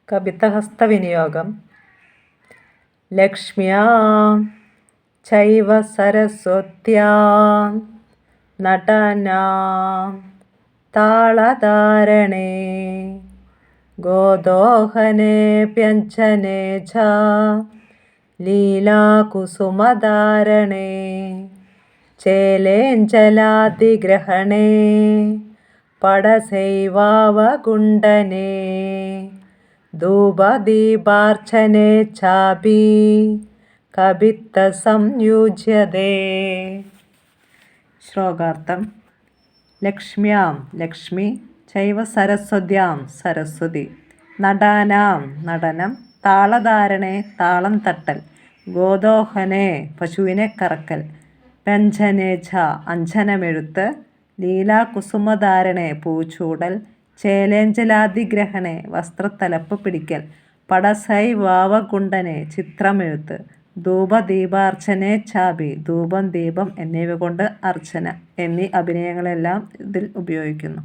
കവിതഹസ്തവിനിയോഗം. ലക്ഷ്മ്യാം ചൈവ സരസ്വത്യാം നടനാം താളധാരണേ ഗോദോഹനേ വ്യഞ്ജനേ ച ലീലാകുസുമധാരണേ ചേലേഞ്ചലാദിഗ്രഹണേ പടസൈവാവഗുണ്ഡനേ ധൂപദീപാർച്ചനേ ചാപി കവിത്തസംയുജ്യതേ. ശ്ലോകാർത്ഥം. ലക്ഷ്മ്യാം ലക്ഷ്മി, ചൈവ സരസ്വത്യാം സരസ്വതി, നടാനാം നടനം, താളധാരണേ താളം തട്ടൽ, ഗോദോഹനേ പശുവിനെ കറക്കൽ, വ്യഞ്ജനേ ച അഞ്ജനമെഴുത്ത്, ലീലാകുസുമധാരണേ പൂച്ചൂടൽ, ചേലേഞ്ചലാദിഗ്രഹണേ വസ്ത്രത്തലപ്പ് പിടിക്കൽ, പടസൈവാവഗുണ്ഡനേ ചിത്രമെഴുത്ത്, ധൂപദീപാർച്ചനേ ചാപി ധൂപം ദീപം എന്നിവ കൊണ്ട് അർച്ചന എന്നീ അഭിനയങ്ങളെല്ലാം ഇതിൽ ഉപയോഗിക്കുന്നു.